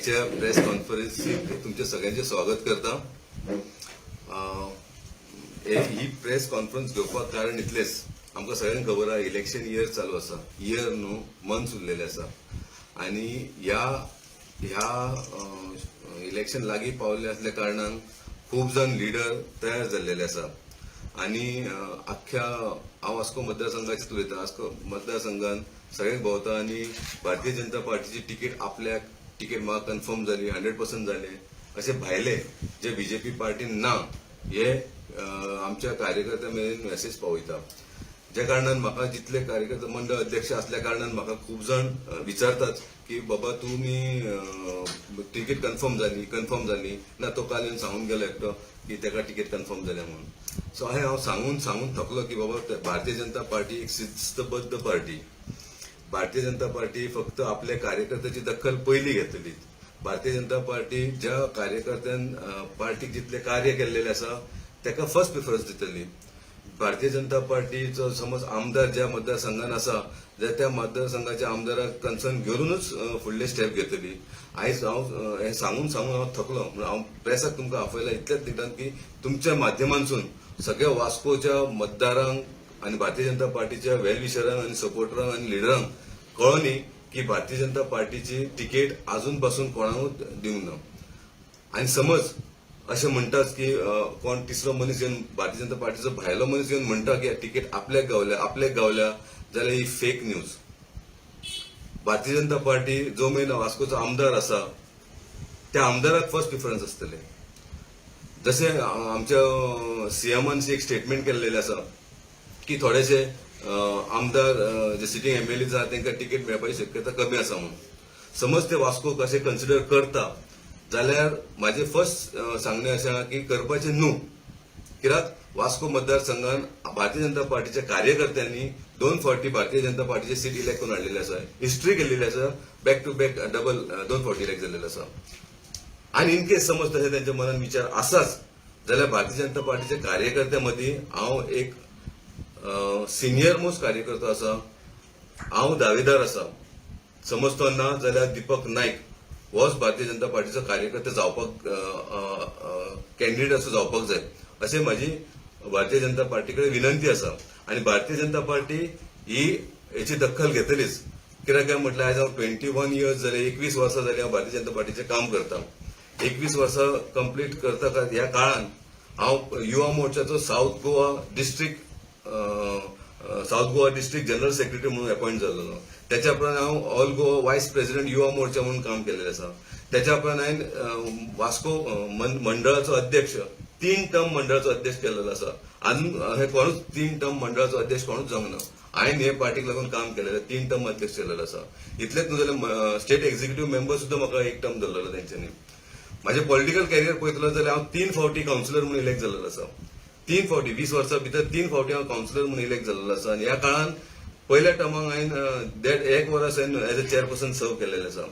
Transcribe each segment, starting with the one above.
आयच्या प्रेस कॉन्फरन्सीक तुमचे सगळ्यांचे स्वागत करता। ही प्रेस कॉन्फरन्स घेवपाक कारण इतलेच, आमकां सगळ्यांक खबर आहा इलेक्शन इयर चालू आसा, इयर न्हू मंथ्स उरलेले आसा आनी ह्या इलेक्शन लागीं पावल्ले असल्या कारणान खूब जण लिडर तयार जाल्लेले आसा आनी अख्ख्या हांव वास्को मतदारसंघाचेच उलयता। वास्को मतदारसंघान सगळ्यांक भोंवता आनी भारतीय जनता पार्टीची टिकेट आपल्याक टिकेट म्हाका कन्फर्म जाली, 100% जाले असे भायले जे बीजेपी पार्टीन ना हे आमच्या कार्यकर्त्यां मेरेन मेसेज पावयता। ज्या कारणान म्हाका जितले कार्यकर्ते मंडळ अध्यक्ष असल्या कारणान म्हाका खूब जण विचारतात की बाबा तुम्ही टिकेट कन्फर्म झाली ना, तो काल येवन सांगून गेलो एकटो की तेका टिकेट कन्फर्म जाल्या म्हणून। सो हांव सांगून थकलो की बाबा भारतीय जनता पार्टी एक शिस्तबद्ध पार्टी। भारतीय जनता पार्टी फक्त आपल्या कार्यकर्त्याची दखल पहिली घेतली। भारतीय जनता पार्टी ज्या कार्यकर्त्यान पार्टीक जितले कार्य केल्लेले आसा तेका फर्स्ट प्रिफरन्स दितली। भारतीय जनता पार्टीचो समज आमदार ज्या मतदारसंघान आसा जाल्यार त्या मतदारसंघाच्या आमदाराक कन्सर्न घेवनूच फुडले स्टेप घेतली। आयज हांव हे सांगून हांव थकलो, म्हणून हांव प्रेसाक तुमकां आपयला इतल्याच निदान की तुमच्या माध्यमांतसून सगळ्या वास्कोच्या मतदारांक आनी भारतीय जनता पार्टीच्या वेलविशरांक आनी सपोर्टरांक आनी लिडरांक कळोनी की भारतीय जनता पार्टीची तिकेट अजून पासून कोणाकूच दिवंक ना। आनी समज अशें म्हणटात की कोण तिसरो मनीस येवन भारतीय जनता पार्टीचो भायलो मनीस येवन म्हणटा की तिकेट आपल्याक गावल्या जाल्यार ही fake news. Bharatiya Janata party जो मेन वास्कोचो आमदार आसा त्या आमदाराक फर्स्ट प्रिफरन्स आसतले। जसे आमच्या सीएमान एक स्टेटमेंट केल्लेले आसा की थोडेशे आमदार जे सिटींग एमएलए आसा तांकां तिकेट मेळपाची शक्यता कमी आसा म्हणून। समज ते वास्को कशें कन्सिडर करता जाल्यार माझे फर्स्ट सांगणे अशें आहा की करपाचे न्हू। कित्याक वास्को मतदारसंघान भारतीय जनता पार्टीच्या कार्यकर्त्यांनी 2 फावटी भारतीय जनता पार्टीचे सीट इलेक्ट करून हाडलेले आसा, हिस्ट्री केल्लेली आसा, बॅक टू बॅक डबल 2 फावटी इलेक्ट जाल्लेलो आसा। आनी इन केस समज तशें त्यांच्या मनात विचार आसाच जाल्यार भारतीय जनता पार्टीच्या कार्यकर्त्यां मदीं हांव एक सिनियर मोस्ट कार्यकर्तो आसा, हांव दावेदार आसा। समज तो ना जाल्यार दीपक नाईक होच भारतीय जनता पार्टीचो कार्यकर्ते जावपाक कॅन्डिडेट असो जावपाक जाय अशी माझी भारतीय जनता पार्टी कडेन विनंती आसा। आनी भारतीय जनता पार्टी ही हेची दखल घेतलीच, कित्याक काय म्हटल्यार आयज हांव 21 इयर्स जाले, 21 वर्सां जाली हांव भारतीय जनता पार्टीचें काम करता। 21 वर्सां कंप्लीट करता ह्या काळान हांव युवा मोर्चाचो south Goa district general secretary म्हणून अपॉइंट जाल्लो। त्याच्या उपरांत हांव ऑल गोवा वायस प्रेसिडेंट युवा मोर्चा म्हणून काम केलेलें आसा। त्याच्या उपरांत हांवें वास्को मंडळाचो अध्यक्ष 3 टर्म मंडळाचो अध्यक्ष केलेलो आसा। अजून हे कोणूच 3 टर्म मंडळाचो अध्यक्ष कोणूच जावंक ना। हांवें हे पार्टीक लागून काम केलेलें, 3 टर्म अध्यक्ष केलेलो आसा। इतलेंच न्हू जाल्यार स्टेट एक्झिक्युटीव मेंबर सुद्धा म्हाका 1 टर्म धरलेलो तेंच्यांनी। म्हाजें पॉलिटिकल कॅरियर पळयतलो जाल्यार हांव 3 फावटी कावन्सिलर म्हणून इलेक्ट जाल्लो आसा। 3 फावटी 20 वर्सां भितर 3 फावटी हांव कावन्सिलर म्हणून इलेक्ट जाल्लो आसा। आनी ह्या काळान पहिल्या टर्माक हांवें 1 वर्स एज अ चेअरपर्सन सर्व केलेलें आसा।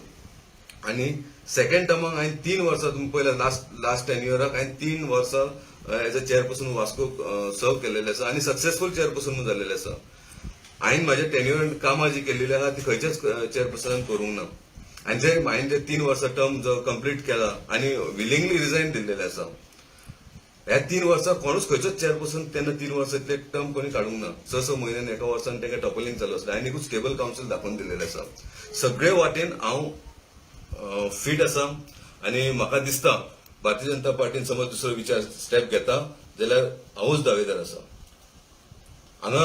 आनी सेकंड टर्माक हांवें 3 वर्सां, तुम्ही पळयला लास्ट टेन्युअराक हांवें 3 वर्सां एज अ चेअरपर्सन वास्को सर्व केलेलें आसा आनी सक्सेसफुल चेअरपर्सन म्हणून जाल्लेलें आसा। हांवें म्हाज्या टेन्युअरान कामां जी केल्लेली आहा ती खंयच्याच चेअरपर्सनान करूंक ना। आनी हांवें जे 3 वर्सां टर्म जो कंप्लीट केला आनी विलिंगली रिजायन दिल्लेलें आसा। ह्या 3 वर्सां कोणूच खंयचोच चेअरपर्सन तेन्ना 3 वर्सां इतले टर्म कोणी काडूंक ना। 6 म्हयन्यान एका वर्सान तांकां टॉपलिंग चालू आसलें। हांवें एकूच स्टेबल कावन्सील दाखोवन दिल्लेलें आसा। सगळे वाटेन हांव फीट आसा आनी म्हाका दिसता भारतीय जनता पार्टीन समज दुसरो विचार स्टेप घेता जाल्यार हांवूच दावेदार आसा। हांगा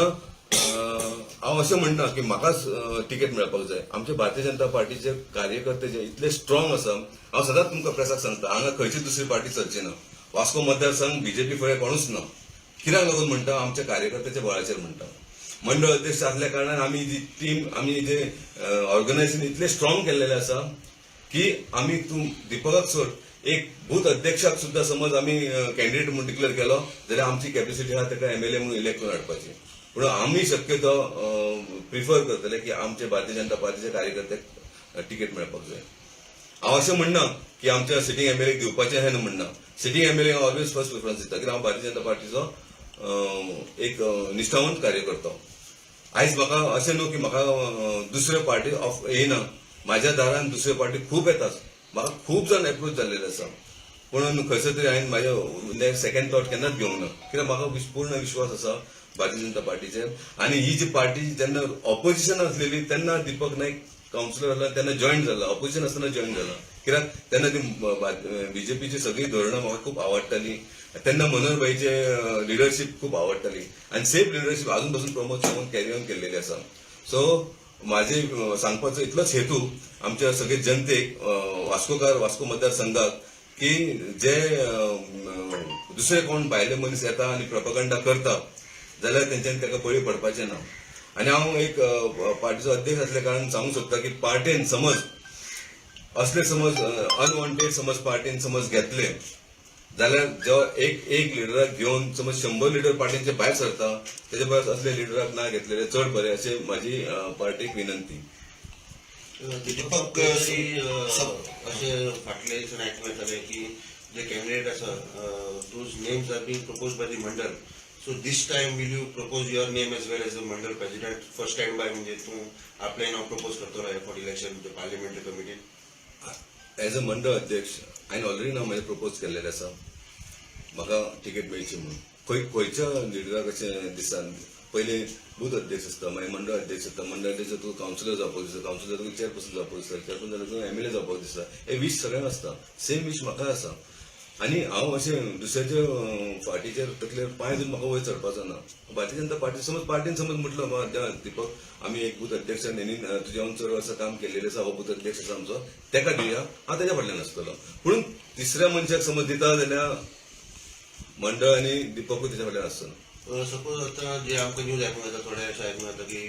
हांव अशें म्हणना की म्हाकाच तिकेट मेळपाक जाय। आमचे भारतीय जनता पार्टीचे कार्यकर्ते जे इतले स्ट्रॉंग आसा, हांव सदांच तुमकां प्रेसाक सांगता हांगा खंयची दुसरी पार्टी चलची ना। वास्को मतदारसंघ बीजेपी फुडें कोणूच ना। कित्याक लागून म्हणटा, आमच्या कार्यकर्त्याच्या बळाचेर म्हणटा। मंडळ अध्यक्ष असल्या कारणान आमी जी टीम, आमी जे ऑर्गनायझेशन इतले स्ट्रॉंग केल्लेले आसा की आमी दीपकाक सोड एक बूथ अध्यक्षाक सुद्धा समज आमी कॅन्डिडेट म्हणून डिक्लेअर केलो जाल्यार आमची कॅपॅसिटी आहा ताका एमएलए म्हणून इलेक्ट करून हाडपाची। पूण आमी शक्यतो प्रिफर करतले की आमचे भारतीय जनता पार्टीचे कार्यकर्त्याक तिकेट मेळपाक जाय। हांव अशें म्हणना की आमच्या सिटींग एमएलए दिवपाचें हें म्हणना। Sitting MLA always first preference दिता, कित्याक हांव भारतीय जनता पार्टीचो एक निश्ठावंत कार्यकर्तो। आयज म्हाका अशें न्हू की म्हाका दुसरे पार्टी ऑफ येना, म्हाज्या दारान दुसरे पार्टी खूब येतात। म्हाका खूब जाण एप्रोच जाल्लेले आसा पूण खंयसर तरी हांवें म्हाजे सेकंड थॉट केन्नाच घेवंक ना कित्याक म्हाका पूर्ण विश्वास आसा भारतीय जनता पार्टीचेर आणि ही जी पार्टी जेन्ना ऑपोजिशन असलेली तेन्ना दीपक नाईक काउन्सिलर आसला तेन्ना जॉईन जाला ऑपोजिशन आसतना जॉईन जाला कित्याक तेन्ना ती बीजेपीची सगळी धोरणां म्हाका खूप आवडटाली तेन्ना मनोहर भाईचे लिडरशीप खूप आवडटाली आणि सेम लिडरशीप अजून पासून प्रमोद सावंत कॅरी ऑन केलेली आसा सो माझे सांगपाचो इतलोच हेतू आमच्या सगळे जनतेक वास्को मतदारसंघात की जे दुसरे कोण भायले मनीस येता आणि प्रोपगंडा करता जाल्यार तेंच्यांनी ताका बळी पडपाचें ना आणि हांव एक पार्टीचो अध्यक्ष असल्या कारण सांगूंक सोदता की पार्टीन समज असले समज अनवॉन्टेड समज पार्टीन समज घेतले जाल्यार जेव्हा एक लिडराक घेवन समज 100 लिडर पार्टीचे भायर सरता तेजे परस असले लिडराक ना घेतलेले चड बरे असे माझी पार्टीक विनंती. दीपक असे फाटले दिसान आयकूंक येताले की जे कॅन्डिडेट आसा those names are being propose by the Mandal so this time will you propose your name as well as the Mandal president first stand by म्हणजे तूं आपले नाव प्रपोज करतलो फॉर इलेक्शन पार्लिमेंटरी कमिटीन एज अ मंडळ अध्यक्ष हांवें ऑलरेडी नाव म्हाजें प्रपोज केल्लेलें आसा म्हाका तिकेट मेळची म्हणून खंयच्या लिडराक अशें दिसान पयले बूथ अध्यक्ष आसता मागीर मंडळ अध्यक्ष आसता मंडळ अध्यक्ष तूं काउन्सिलर जावपाक दिसता काउन्सिलर तुका चेअरपर्सन जावपाक दिसता चेअरपर्सन जाल्यार तूं एमएलए जावपाक दिसता हे विश सगळ्यांक आसता सेम विश म्हाका आसा आणि हांव अशें दुसऱ्याच्या फाटीचेर तकलेर पांय दिवन म्हाका वयर चडपाचो ना भारतीय जनता पार्टी समज पार्टीन समज म्हटलं दीपक आमी एक बूथ अध्यक्ष नेनी तुज्याहून चड वर्सां काम केल्लेलें आसा हो बूथ अध्यक्ष आसा आमचो तेका दिवया हांव तेज्या फाटल्यान आसतलो पूण तिसऱ्या मनशाक समज दिता जाल्यार मंडळ आनी दीपकूय तेज्या फाटल्यान आसतलो. सपोज आता जे आमकां न्यूज आयकूंक येता थोडे अशें आयकूंक येता की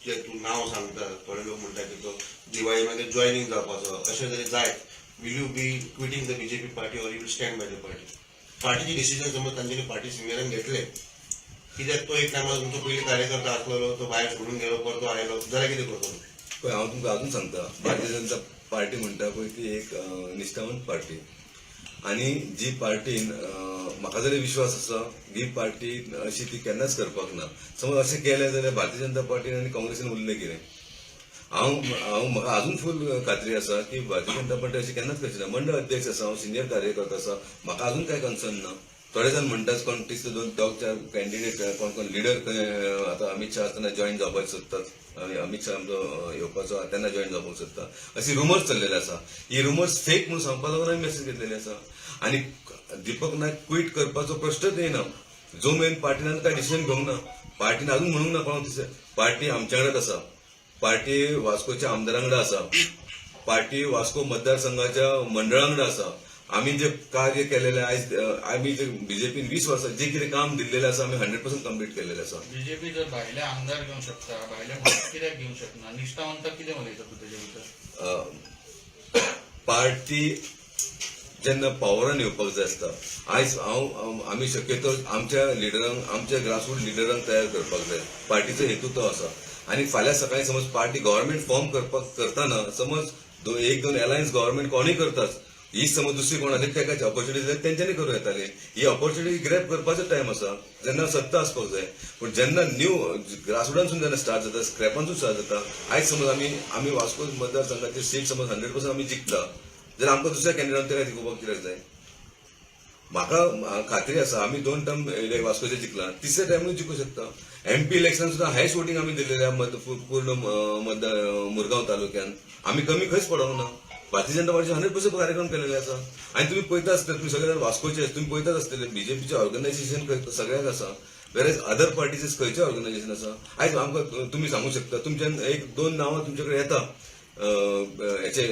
जे तूं नांव सांगता थोडे लोक म्हणटा की तो दिवाळी मागीर जॉयनींग जावपाचो अशें जरी जायत will you be quitting the BJP party or you will stand by the party? पार्टीचे डिसिजन समज तांच्यांनी पार्टी सिनियरान घेतले कित्याक तो एक टायमार तुमचो पयलीं कार्यकर्ता आसलेलो तो भायर सोडून गेलो परतो आयलो जाल्यार कितें करतलो? पळय हांव तुमकां अजून सांगता भारतीय जनता पार्टी म्हणटा पळय ती एक निश्ठावंत पार्टी आणि जी पार्टीन म्हाका जरी विश्वास आसा ही पार्टी अशी ती केन्नाच करपाक ना समज अशें केलें जाल्यार भारतीय जनता पार्टीन आनी काँग्रेसीन उरलें कितें म्हाका अजून फुल खात्री आसा की भारतीय जनता पार्टी अशी केन्नाच करची ना मंडळ अध्यक्ष आसा हांव सिनियर कार्यकर्ता आसा म्हाका अजून काय कन्सर्न ना थोडे जाण म्हणटात कोण तिसरे दोन टॉकच्या कॅन्डिडेट कोण लिडर आता अमित शाह आसतना जॉईन जावपाक सोदतात अमित शाह आमचो येवपाचो तेन्ना जॉईन जावपाक सोदता अशी रुमर्स चल्लेले आसा ही रुमर्स फेक म्हणून सांगपाक लागून हांवें मेसेज घेतलेली आसा आनी दीपक नायक क्विट करपाचो प्रश्नच येना जो मेन पार्टीन काय डिसिजन घेवंक ना पार्टीन अजून म्हणूंक ना कोण पार्टी आमच्या कडेच आसा पार्टी वास्कोच्या आमदारांकडे आसा पार्टी वास्को मतदारसंघाच्या मंडळांकडे आसा आम्ही जे कार्य केलेले आयज आम्ही जे बीजेपीन 20 वर्सां जे कितें काम दिल्लेलें आसा आमी 100% कंप्लीट केलेलें आसा. बीजेपी जर भायले आमदार घेवंक शकता भायले मंत्री कित्याक घेवंक शकना निश्ठावंत कितें उलयता तूं तेजे भितर पार्टी जेन्ना पावरान येवपाक जाय आसता आयज आमी शक्यतो आमच्या लिडरांक आमच्या ग्रासरूट लिडरांक तयार करपाक जाय पार्टीचो हेतू तो आसा आणि फाल्यां सकाळी समज पार्टी गव्हर्नमेंट फॉर्म करताना समज एक दोन अलायन्स गव्हर्नमेंट कोणूय करताच ही समज दुसरी कोणाची तेकाची ऑपॉर्च्युनिटी जाय तेंच्यांनी करूं येताली ही ऑपॉर्च्युनिटी ग्रॅब करपाचो टायम आसा जेन्ना सत्ता आसपाक जाय पूण जेन्ना न्यू ग्रासरूटांसून जेन्ना स्टार्ट जाता स्क्रॅपांसून स्टार्ट जाता आयज समज आमी वास्को मतदारसंघाची सीट समज 100% आमी जिखता जाल्यार आमकां दुसऱ्या कॅन्डिडेटान तेका जिखोवपाक कित्याक जाय म्हाका खात्री आसा आमी 2 टर्म वास्कोचे जिखला तिसऱ्या टायमूय जिखूं शकता MP इलेक्शन सुद्धा हायस्ट वोटिंग आमी दिल्लेल्या पूर्ण मुरगांव तालुक्यात आमी कमी खंयच पडोंक ना भारतीय जनता पार्टीचे 100% कार्यक्रम केलेले आसा आनी तुमी पळयता आसतले तुमी सगळे वास्कोचे तुमी पळयताच आसतले बीजेपीचे ऑर्गनायझेशन सगळ्याक आसा वेरेज अदर पार्टीचे खंयचे ऑर्गनायझेशन आसा आयज आमकां तुमी सांगूंक शकता तुमच्यान एक 2 नांवां तुमचे कडेन येता हेचे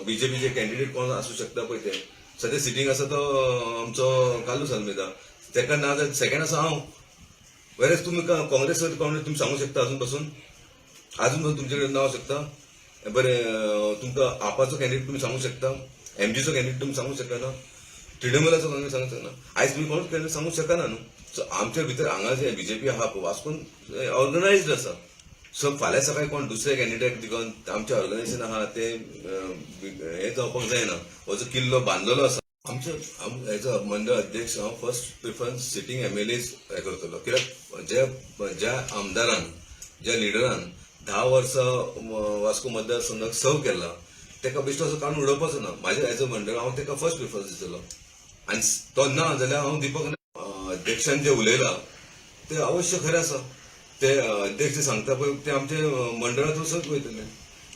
बीजेपीचे कॅन्डिडेट कोण आसूं शकता पळय ते सद्या सिटींग आसा तो आमचो कालूस अल्मेदा तेका ना जाल्यार सेकंड आसा हांव वेरेज तुम्ही काँग्रेस तुम्ही सांगू शकता अजून पासून तुमच्याकडे नाव शकता बरें तुमकां आपाचो कॅन्डिडेट तुम्ही सांगू शकता MGचो कॅन्डिडेट तुम्ही सांगू शकना त्रिणमुलाचो कॅन्डिडेट सांगू शकना आयज तुम्ही कोणूच कॅन्डिडेट सांगू शकना न्हू सो आमच्या भितर हांगा जे बीजेपी आहा वास्कोन ऑर्गनायज्ड आसा सो फाल्यां सकाळी कोण दुसरे कॅन्डिडेट दिवन आमचे ऑर्गनायझेशन आहा ते हे जावपाक जायना हो जो किल्लो बांदलेलो आसा आमच्या एज अ मंडळ अध्यक्ष हांव फर्स्ट प्रिफरन्स सिटींग MLAs हे करतलो कित्याक ज्या आमदारान ज्या लिडरान 10 वर्सां वास्को मतदारसंघाक सर्व केला ताका बेश्टो असो काडून उडोवपाचो ना. म्हाजे एज अ मंडळ हांव ताका फर्स्ट प्रिफरन्स दितलो. आनी तो ना जाल्यार हांव दीपक अध्यक्षान जे उलयलां ते अवश्य खरें आसा. ते अध्यक्ष जे सांगता पळय ते आमचे मंडळांतूच वयतले.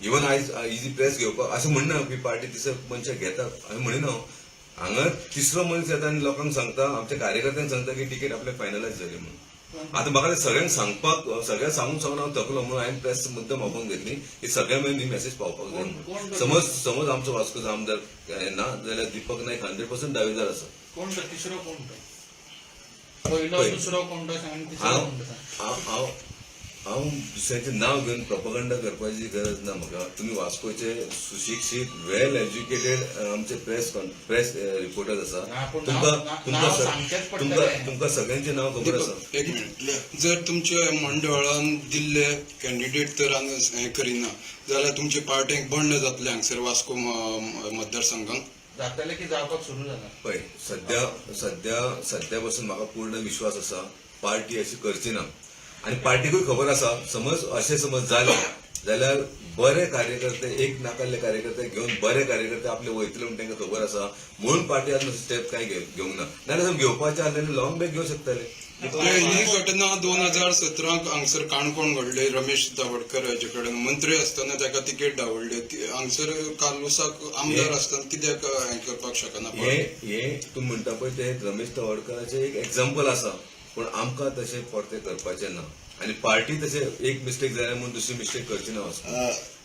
इवन आयज ही प्रेस घेवपाक अशें म्हणना की पार्टी तिसरे मनशाक घेतात अशें म्हणिना हांव. हांगा तिसरो मनीस येता आनी लोकांक सांगता, आमच्या कार्यकर्त्यांक सांगता की तिकेट आपल्याक फायनलायज जाली म्हणून. आता म्हाका ते सगळ्यांक सगळ्यांक सांगून हांव थकलो म्हणून हांवें प्रेस मुद्दम ओपन घेतली की सगळ्या मेरेन ही मेसेज पावपाक जाय म्हणून. समज आमचो वास्कोचो आमदार ना जाल्यार दीपक नायक 100% दावेदार आसा. कोण तो तिसरो कोण तो? पहिलो दुसरो कोण तो सांग, तिसरो कोण तो सांग. हांव दुसऱ्याचें नांव घेवन प्रोपगंडा करपाची गरज ना म्हाका. तुमी वास्कोचे सुशिक्षीत वेल एज्युकेटेड आमचे प्रेस रिपोर्टर आसा. तुमकां सगळ्यांचे नांव खबर आसा. एक मिनिट, जर तुमच्या मंडळान दिल्ले कॅन्डिडेट तर हे करिना जाल्यार तुमचे पार्टीक बंड जातले हांगसर वास्को मतदारसंघात जातले की जावपाक सुरू जाला. पळय सध्या पासून म्हाका पूर्ण विश्वास आसा पार्टी अशी करची ना. आणि पार्टीकूय खबर आसा समज जालें जाल्यार बरे कार्यकर्ते, एक नाकाल्ले कार्यकर्ते घेवन बरे कार्यकर्ते आपले वयतले म्हणून तांकां खबर आसा म्हणून पार्टी आतां स्टेप कांय घेवंक ना. नाल्यार घेवपाचे आसलें लॉंग बॅक घेवंक शकताले. ही घटना 2017 हांगसर काणकोण घडली. रमेश दावडकर हाचे कडेन मंत्री आसतना ताका तिकेट दावडली. हांगसर कालुसाक आमदार आसतना कित्याक हें करपाक शकना? हे तूं म्हणटा पळय ते रमेश दावडकराचें एक एक्झाम्पल आसा, पूण आमकां तशें परते करपाचें ना. आनी पार्टी तशें एक मिस्टेक जालें म्हणून दुसरी मिस्टेक करची ना.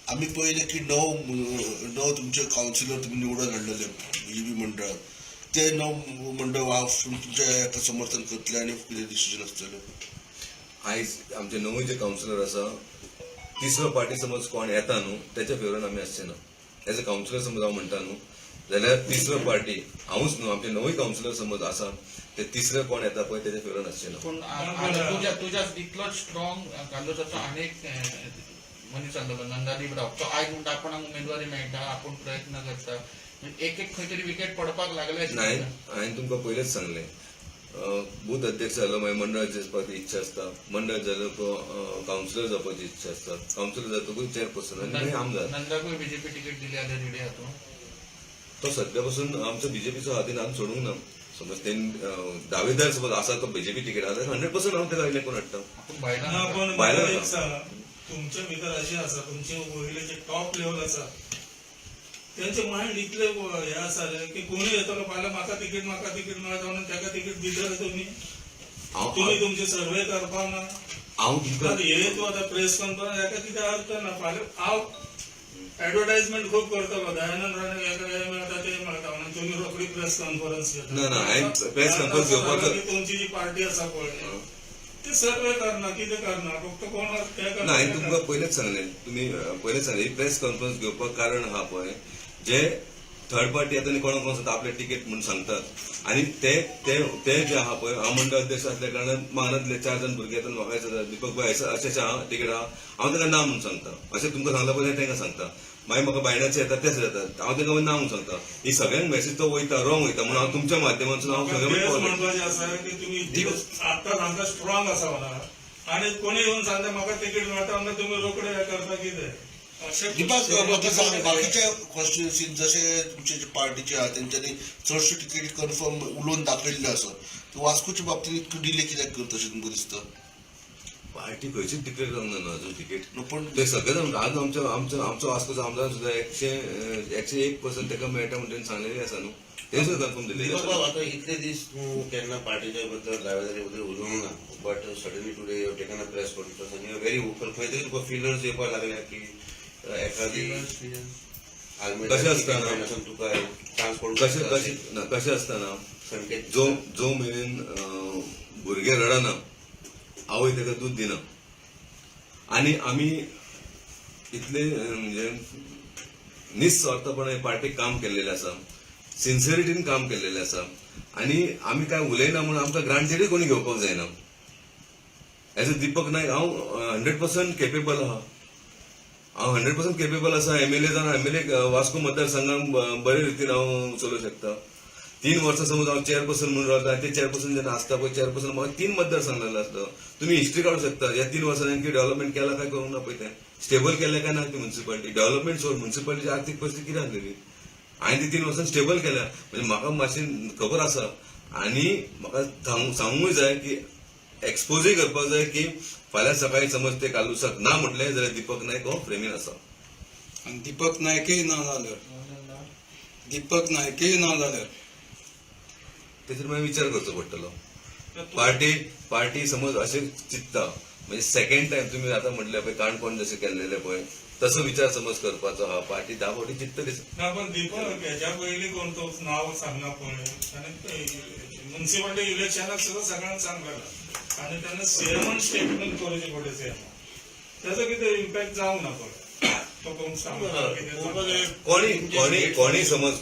आम्ही पहिले की नऊ तुमचे काउन्सिलर तुम्ही निवडून हाडलेले बीजेपी मंडळात, ते 9 मंडळ तुमच्या समर्थन करतले आणि कितें डिसिजन आसतलें? आयज आमचे 9 जे काउन्सिलर आसा, तिसरो पार्टी समज कोण येता न्हू त्याच्या फेवरान आमी आसचे ना. एज अ काउन्सिलर समज हांव म्हणटा न्हू जाल्यार तिसरो पार्टी हांवूच न्हू, आमचे 9 काउन्सिलर समज आसा ते तिसरे कोण येता पळय त्याच्या फेवरान आसचे ना. पण तुझ्या इतलो स्ट्रॉंग कालोसाचो अनेक मनीस आसलो नंदादीप राव, तो आयज म्हणटा आपण उमेदवारी मेळटा, आपण प्रयत्न करता, एक खंय तरी विकेट पडपाक लागले. नाही, हांवें तुमकां पयलेंच सांगलें बूथ अध्यक्ष जालो मागीर मंडळ जावपाची इच्छा आसता, मंडळ जालो काउन्सिलर जावपाची इच्छा आसता, काउन्सिलर जातकूच चेअरपर्सन आनी मागीर आमदार. नंदाकूय बीजेपी तिकेट दिली जाल्यार रेडी आहा तो. तो सध्या पासून आमचो बीजेपीचो हातीन हांव सोडूंक ना. समज तेणी दावेदार समज आसा तो बीजेपी तिकेट आहा जाल्यार 100% हांव तेका इलेक्ट करून हाडटा. भायला तुमच्या भितर अशें आसा, तुमचे वयले जे टॉप लेवल आसा त्यांचे माइंड इतले हे आसा की कोणी येतलो फाल्यां म्हाका तिकेट मेळटा म्हणून ताका तिकेट दिल्यार तुम्ही तुमचे सर्वे करपाक ना. हे तूं आतां प्रेस कॉन्फरन्स हेका कितें अर्थ ना. फाल्यां हांव ऍडव्हर्टाइजमेंट खूप करतलो, दयानंद राणे हे मेळटा ते मेळटा म्हणून तुम्ही रोखडी प्रेस कॉन्फरन्स घेता. तुमची जी पार्टी आसा पळय ते सर्वे करना, कितें करना, फक्त कोण ना. हांवें तुमकां पयलेंच सांगलें, तुमी पयलेंच सांगलें प्रेस कॉन्फरन्स घेवपाक कारण आहा पळय जे थर्ड पार्टी येता आनी कोणाक सांगता आपले तिकेट म्हणून सांगतात आनी ते जे आहा पळय हांव मंडळ अध्यक्ष आसल्या कारणान मागनातले 4 जाण भुरगे येतात म्हाका विचारतात दीपक भाई अशें आहा तिकेट आहा, हांव ताका ना म्हणून सांगता. अशें तुमकां सांगला पळय तांकां सांगता. मागीर म्हाका बायणाचे येतात तेच येतात, हांव तांकां ना म्हणून सांगता. ही सगळ्यांक मेसेज तो वयता रॉंग वयता म्हणून हांव तुमच्या माध्यमांतून हांव सगळ्यांक म्हणपाचें आसा की तुमी आत्तां तांकां स्ट्रॉंग आसा म्हणा आनी कोणी येवन सांगता म्हाका तिकेट मेळटा म्हणटा तुमी रोखडे हे करता कितें? दीपक म्हाका सांग, बाकीच्या कॉन्स्टिट्युएन्सीत जशे तुमचे जे पार्टीचे आहा तेंच्यांनी चडश्यो तिकेटी कन्फर्म उलोवन दाखयल्ले आसा, वास्कोच्या बाबतींत इतको डिले कित्याक करता अशें तुमकां दिसता? पार्टी खंयचीच डिक्लेअर करूंक ना अजून तिकेट. पण ते सगळे जाण आज आमचो वास्कोचो आमदार सुद्धा 101% ताका मेळटा म्हणून सांगलेली आसा न्हू, ते सुद्धा कन्फर्म दिलेले आसा. आता इतले दीस तूं केन्ना पार्टीच्या बद्दल दावेदारी बद्दल उलोवंक ना, but suddenly today you taken a press conference आनी व्हेरी ओपन. खंय तरी तुका फिलर्स येवपाक लागल्या की एखादी कशें आसतना तुका ट्रान्सपोर्ट कशें आसतना जो मेरेन भुरगे रडना आवय ताका दूध दिना आनी आमी इतले म्हणजे निस्वार्थपणे पार्टीक काम केल्लेलें आसा, सिन्सिरिटीन काम केल्लेलें आसा आनी आमी काय उलयना म्हणून आमकां ग्रांटेडूय कोणी घेवपाक जायना. एज अ दीपक नायक हांव 100% केपेबल आहा. हांव 100% केपेबल आसा. MLA जावन MLA वास्को मतदारसंघात बरे रितीन हांव चलोवंक शकता. 3 वर्सां समज हांव चेअरपर्सन म्हणून रावता आनी ते चेअरपर्सन जेन्ना आसता पळय चेअरपर्सन म्हाका 3 मतदारसंघ लागला आसता. तुम्ही हिस्ट्री काढू शकता ह्या 3 वर्सांनी डेव्हलपमेंट केला काय करूंक ना पळय तें स्टेबल केलें काय ना ती म्युन्सिपालिटी डेव्हलपमेंट सोड म्युन्सिपालिटीची आर्थीक परिस्थिती कितें आसलेली हांवें ती 3 वर्सां स्टेबल केल्या म्हणजे म्हाका मातशी खबर आसा आनी म्हाका सांगूंक जाय की एक्सपोजय करपाक जाय की फाल्यां सकाळी समज ते कालुसाक ना म्हटलें जाल्यार दीपक नायक हो फ्रेमीन आसा. आणि दीपक नायकय ना जाल्यार तेचेर मागीर विचार करचो पडटलो. पार्टी समज अशें चिंतता म्हणजे सेकंड टाइम तुम्ही आता म्हटले पळय काणकोण जशें केल्लेले पळय तसो विचार समज करपाचो हा पार्टी 10 फावटी चिंततली. ना पण दीपक ह्याच्या पयलीं कोण तो नाव सांगना पळय आनी म्युन्सिपालिटी इलेक्शनाक सुद्दां सगळ्यांक सांगला आनी तेन्ना सीएमान स्टेटमेंट करचे पडले सीएम त्याचो कितें इम्पॅक्ट जावंक ना पळय तो कोण कोणी समज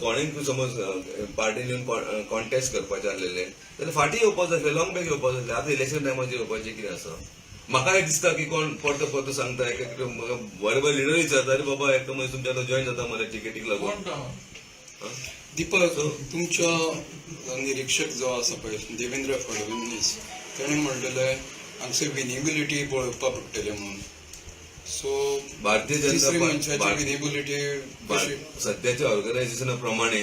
पार्टीन येवन कॉन्टेस्ट करपाचे आसलेले जाल्यार फाटीं येवपाक जाय लॉंग बॅक येवपाक जाय आतां इलेक्शन टायमाचेर येवपाचें कितें आसा. म्हाकाय दिसता की कोण परतो सांगता बरे बरे लिडर विचारता अरे बाबा एक म्हणजे तुमच्या जॉईन जाता मरे टिकेटीक लागून. कोण तो? दीपक तुमच्या निरीक्षक जो आसा पळय देवेंद्र फडणवीस ताणें म्हणलेले हांगसर विनेबिलिटी पळोवपाक पडटले म्हणून. सो भारतीय तिसरी जनता मनशाची पार्टी विनेबिलिटी सध्याच्या ऑर्गनायझेशना प्रमाणे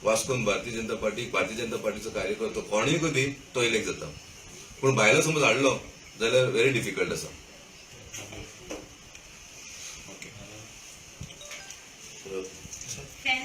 वास्कोन भारतीय जनता पार्टीचो कार्यकर्तो कोणूय कधी तो इलेक्ट जाता पूण भायलो समज हाडलो जाल्यार व्हेरी डिफिकल्ट आसा. Friend